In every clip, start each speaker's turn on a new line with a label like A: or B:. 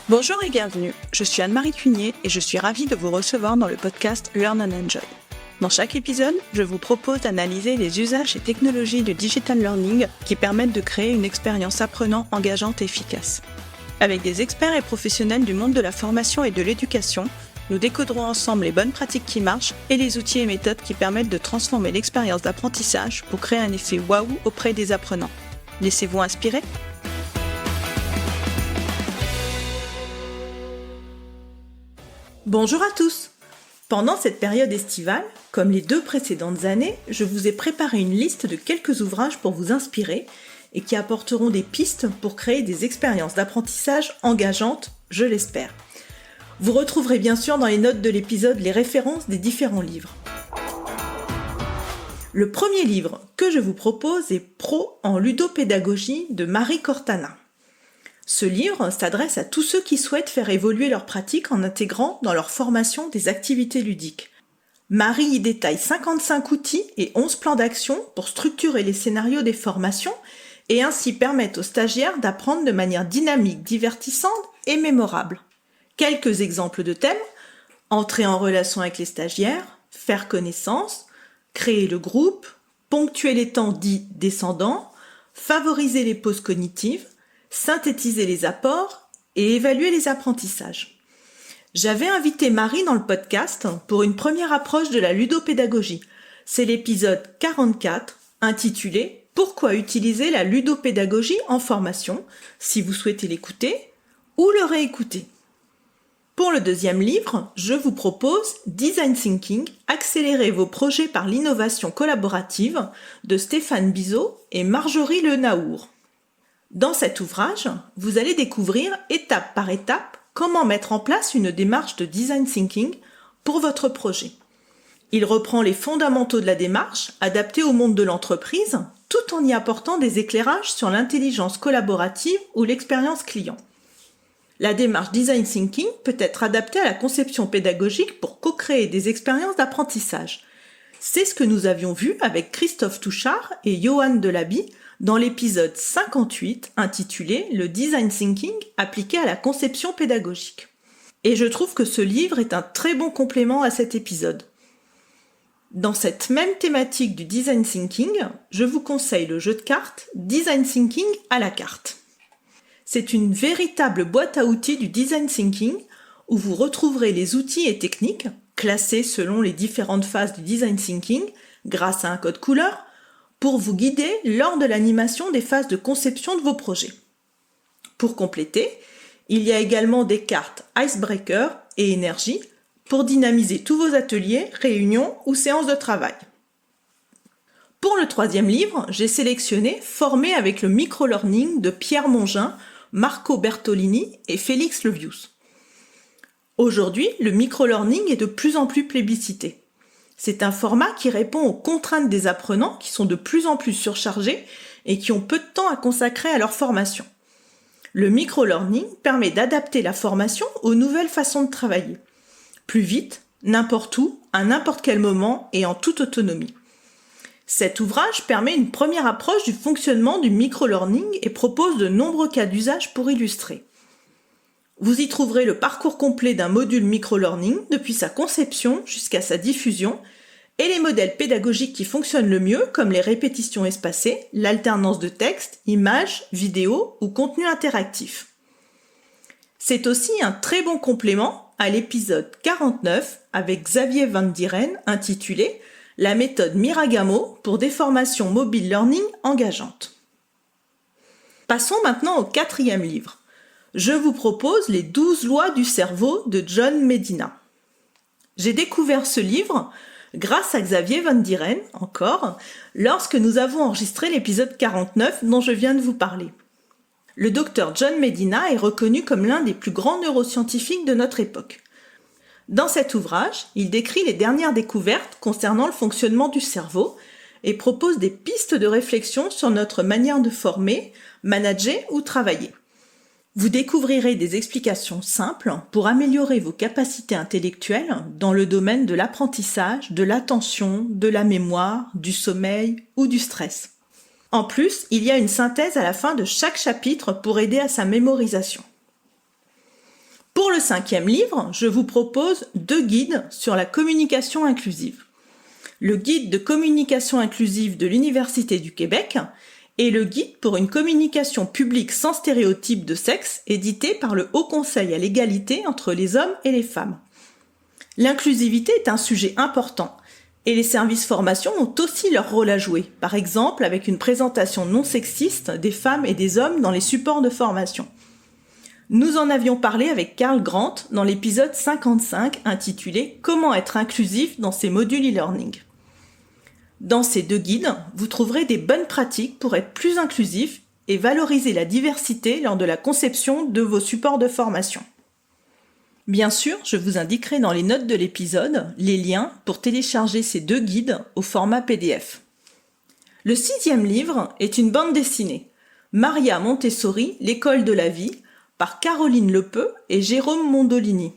A: Bonjour et bienvenue, je suis Anne-Marie Cunier et je suis ravie de vous recevoir dans le podcast Learn and Enjoy. Dans chaque épisode, je vous propose d'analyser les usages et technologies du digital learning qui permettent de créer une expérience apprenant engageante et efficace. Avec des experts et professionnels du monde de la formation et de l'éducation, nous décoderons ensemble les bonnes pratiques qui marchent et les outils et méthodes qui permettent de transformer l'expérience d'apprentissage pour créer un effet waouh auprès des apprenants. Laissez-vous inspirer. Bonjour à tous! Pendant cette période estivale, comme les 2 précédentes années, je vous ai préparé une liste de quelques ouvrages pour vous inspirer et qui apporteront des pistes pour créer des expériences d'apprentissage engageantes, je l'espère. Vous retrouverez bien sûr dans les notes de l'épisode les références des différents livres. Le premier livre que je vous propose est Pro en ludopédagogie de Marie Cortana. Ce livre s'adresse à tous ceux qui souhaitent faire évoluer leur pratique en intégrant dans leur formation des activités ludiques. Marie y détaille 55 outils et 11 plans d'action pour structurer les scénarios des formations et ainsi permettre aux stagiaires d'apprendre de manière dynamique, divertissante et mémorable. Quelques exemples de thèmes: entrer en relation avec les stagiaires, faire connaissance, créer le groupe, ponctuer les temps dits descendants, favoriser les pauses cognitives, synthétiser les apports et évaluer les apprentissages. J'avais invité Marie dans le podcast pour une première approche de la ludopédagogie. C'est l'épisode 44 intitulé « Pourquoi utiliser la ludopédagogie en formation ?» si vous souhaitez l'écouter ou le réécouter. Pour le deuxième livre, je vous propose Design Thinking, accélérer vos projets par l'innovation collaborative de Stéphane Bizot et Marjorie Le Naour. Dans cet ouvrage, vous allez découvrir étape par étape comment mettre en place une démarche de design thinking pour votre projet. Il reprend les fondamentaux de la démarche adaptés au monde de l'entreprise tout en y apportant des éclairages sur l'intelligence collaborative ou l'expérience client. La démarche design thinking peut être adaptée à la conception pédagogique pour co-créer des expériences d'apprentissage. C'est ce que nous avions vu avec Christophe Touchard et Johan Delaby dans l'épisode 58 intitulé « Le design thinking appliqué à la conception pédagogique ». Et je trouve que ce livre est un très bon complément à cet épisode. Dans cette même thématique du design thinking, je vous conseille le jeu de cartes Design Thinking à la carte. C'est une véritable boîte à outils du design thinking où vous retrouverez les outils et techniques classés selon les différentes phases du design thinking grâce à un code couleur pour vous guider lors de l'animation des phases de conception de vos projets. Pour compléter, il y a également des cartes Icebreaker et Énergie pour dynamiser tous vos ateliers, réunions ou séances de travail. Pour le troisième livre, j'ai sélectionné Former avec le micro-learning de Pierre Mongin, Marco Bertolini et Félix Levius. Aujourd'hui, le micro-learning est de plus en plus plébiscité. C'est un format qui répond aux contraintes des apprenants qui sont de plus en plus surchargés et qui ont peu de temps à consacrer à leur formation. Le micro-learning permet d'adapter la formation aux nouvelles façons de travailler. Plus vite, n'importe où, à n'importe quel moment et en toute autonomie. Cet ouvrage permet une première approche du fonctionnement du micro-learning et propose de nombreux cas d'usage pour illustrer. Vous y trouverez le parcours complet d'un module micro-learning depuis sa conception jusqu'à sa diffusion et les modèles pédagogiques qui fonctionnent le mieux comme les répétitions espacées, l'alternance de texte, images, vidéos ou contenu interactif. C'est aussi un très bon complément à l'épisode 49 avec Xavier Van Dieren intitulé « La méthode Miragamo pour des formations mobile learning engageantes ». Passons maintenant au quatrième livre. Je vous propose les 12 lois du cerveau de John Medina. J'ai découvert ce livre grâce à Xavier Van Dieren, encore, lorsque nous avons enregistré l'épisode 49 dont je viens de vous parler. Le docteur John Medina est reconnu comme l'un des plus grands neuroscientifiques de notre époque. Dans cet ouvrage, il décrit les dernières découvertes concernant le fonctionnement du cerveau et propose des pistes de réflexion sur notre manière de former, manager ou travailler. Vous découvrirez des explications simples pour améliorer vos capacités intellectuelles dans le domaine de l'apprentissage, de l'attention, de la mémoire, du sommeil ou du stress. En plus, il y a une synthèse à la fin de chaque chapitre pour aider à sa mémorisation. Pour le 5e livre, je vous propose 2 guides sur la communication inclusive. Le guide de communication inclusive de l'Université du Québec et le guide pour une communication publique sans stéréotype de sexe, édité par le Haut Conseil à l'égalité entre les hommes et les femmes. L'inclusivité est un sujet important et les services formation ont aussi leur rôle à jouer, par exemple avec une présentation non sexiste des femmes et des hommes dans les supports de formation. Nous en avions parlé avec Karl Grant dans l'épisode 55 intitulé « Comment être inclusif dans ces modules e-learning ». Dans ces 2 guides, vous trouverez des bonnes pratiques pour être plus inclusif et valoriser la diversité lors de la conception de vos supports de formation. Bien sûr, je vous indiquerai dans les notes de l'épisode les liens pour télécharger ces 2 guides au format PDF. Le 6e livre est une bande dessinée, Maria Montessori, l'école de la vie, par Caroline Lepeu et Jérôme Mondolini.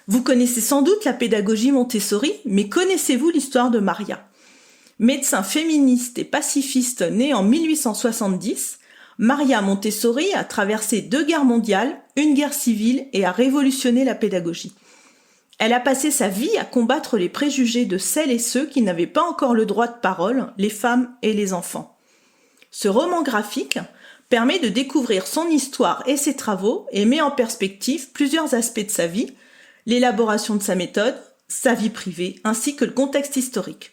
A: Vous connaissez sans doute la pédagogie Montessori, mais connaissez-vous l'histoire de Maria ? Médecin féministe et pacifiste née en 1870, Maria Montessori a traversé 2 guerres mondiales, une guerre civile et a révolutionné la pédagogie. Elle a passé sa vie à combattre les préjugés de celles et ceux qui n'avaient pas encore le droit de parole, les femmes et les enfants. Ce roman graphique permet de découvrir son histoire et ses travaux et met en perspective plusieurs aspects de sa vie, l'élaboration de sa méthode, sa vie privée, ainsi que le contexte historique.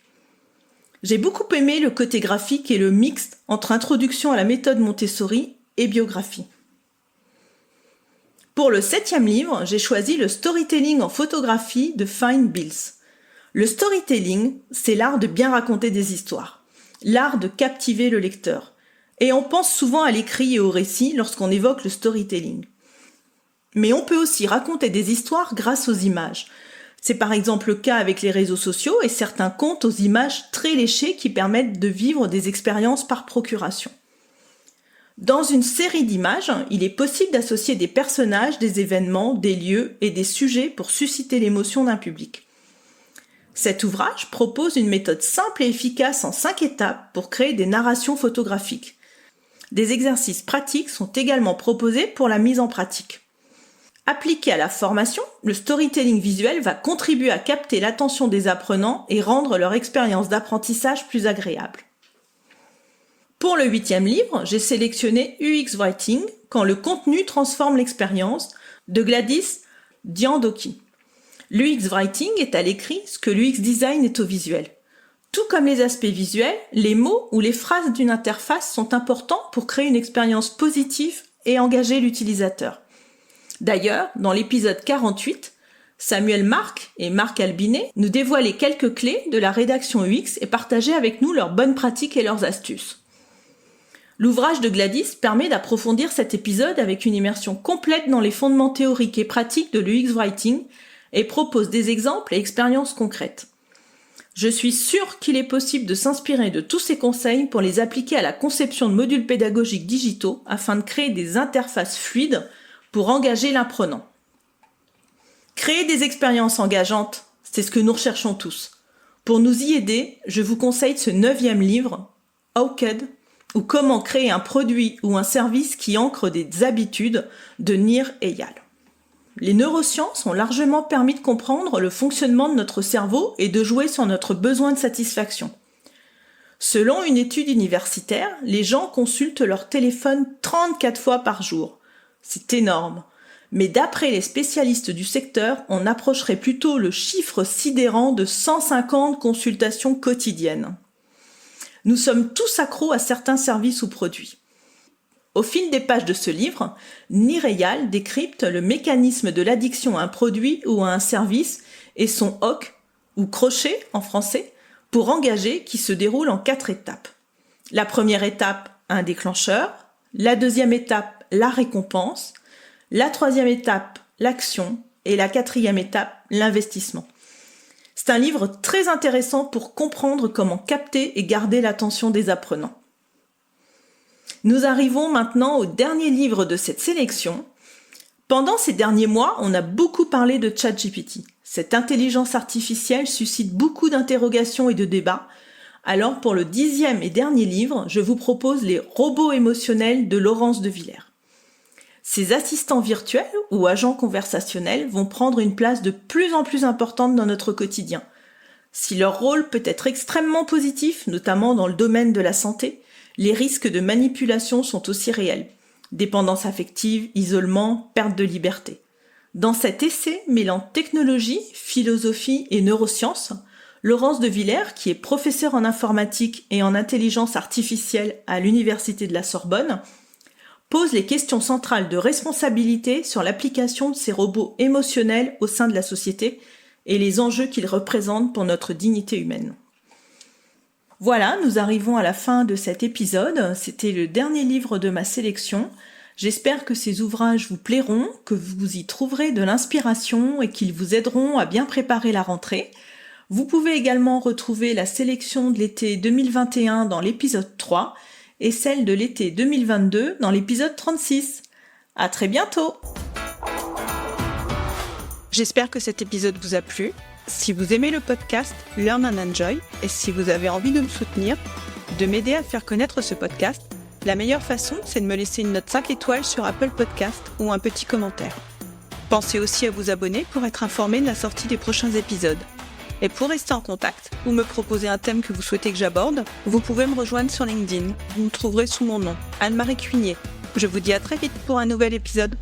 A: J'ai beaucoup aimé le côté graphique et le mixte entre introduction à la méthode Montessori et biographie. Pour le 7e livre, j'ai choisi le storytelling en photographie de Fine Bills. Le storytelling, c'est l'art de bien raconter des histoires, l'art de captiver le lecteur. Et on pense souvent à l'écrit et au récit lorsqu'on évoque le storytelling. Mais on peut aussi raconter des histoires grâce aux images. C'est par exemple le cas avec les réseaux sociaux et certains contes aux images très léchées qui permettent de vivre des expériences par procuration. Dans une série d'images, il est possible d'associer des personnages, des événements, des lieux et des sujets pour susciter l'émotion d'un public. Cet ouvrage propose une méthode simple et efficace en 5 étapes pour créer des narrations photographiques. Des exercices pratiques sont également proposés pour la mise en pratique. Appliqué à la formation, le storytelling visuel va contribuer à capter l'attention des apprenants et rendre leur expérience d'apprentissage plus agréable. Pour le 8e livre, j'ai sélectionné UX Writing, quand le contenu transforme l'expérience, de Gladys Diandoki. L'UX Writing est à l'écrit ce que l'UX Design est au visuel. Tout comme les aspects visuels, les mots ou les phrases d'une interface sont importants pour créer une expérience positive et engager l'utilisateur. D'ailleurs, dans l'épisode 48, Samuel Marc et Marc Albinet nous dévoilaient quelques clés de la rédaction UX et partageaient avec nous leurs bonnes pratiques et leurs astuces. L'ouvrage de Gladys permet d'approfondir cet épisode avec une immersion complète dans les fondements théoriques et pratiques de l'UX Writing et propose des exemples et expériences concrètes. Je suis sûre qu'il est possible de s'inspirer de tous ces conseils pour les appliquer à la conception de modules pédagogiques digitaux afin de créer des interfaces fluides pour engager l'apprenant. Créer des expériences engageantes, c'est ce que nous recherchons tous. Pour nous y aider, je vous conseille ce 9e livre, How-Cud, ou Comment créer un produit ou un service qui ancre des habitudes, de Nir Eyal. Les neurosciences ont largement permis de comprendre le fonctionnement de notre cerveau et de jouer sur notre besoin de satisfaction. Selon une étude universitaire, les gens consultent leur téléphone 34 fois par jour. C'est énorme. Mais d'après les spécialistes du secteur, on approcherait plutôt le chiffre sidérant de 150 consultations quotidiennes. Nous sommes tous accros à certains services ou produits. Au fil des pages de ce livre, Nir Eyal décrypte le mécanisme de l'addiction à un produit ou à un service et son hook, ou crochet en français, pour engager qui se déroule en 4 étapes. La première étape, un déclencheur. La deuxième étape, la récompense. La troisième étape, l'action. Et la 4e étape, l'investissement. C'est un livre très intéressant pour comprendre comment capter et garder l'attention des apprenants. Nous arrivons maintenant au dernier livre de cette sélection. Pendant ces derniers mois, on a beaucoup parlé de ChatGPT. Cette intelligence artificielle suscite beaucoup d'interrogations et de débats. Alors pour le 10e et dernier livre, je vous propose Les robots émotionnels de Laurence de Villers. Ces assistants virtuels ou agents conversationnels vont prendre une place de plus en plus importante dans notre quotidien. Si leur rôle peut être extrêmement positif, notamment dans le domaine de la santé, les risques de manipulation sont aussi réels. Dépendance affective, isolement, perte de liberté. Dans cet essai mêlant technologie, philosophie et neurosciences, Laurence de Villers, qui est professeure en informatique et en intelligence artificielle à l'Université de la Sorbonne, pose les questions centrales de responsabilité sur l'application de ces robots émotionnels au sein de la société et les enjeux qu'ils représentent pour notre dignité humaine. Voilà, nous arrivons à la fin de cet épisode. C'était le dernier livre de ma sélection. J'espère que ces ouvrages vous plairont, que vous y trouverez de l'inspiration et qu'ils vous aideront à bien préparer la rentrée. Vous pouvez également retrouver la sélection de l'été 2021 dans l'épisode 3 et celle de l'été 2022 dans l'épisode 36. À très bientôt!
B: J'espère que cet épisode vous a plu. Si vous aimez le podcast Learn and Enjoy et si vous avez envie de me soutenir, de m'aider à faire connaître ce podcast, la meilleure façon, c'est de me laisser une note 5 étoiles sur Apple Podcast ou un petit commentaire. Pensez aussi à vous abonner pour être informé de la sortie des prochains épisodes. Et pour rester en contact ou me proposer un thème que vous souhaitez que j'aborde, vous pouvez me rejoindre sur LinkedIn. Vous me trouverez sous mon nom, Anne-Marie Cuinier. Je vous dis à très vite pour un nouvel épisode.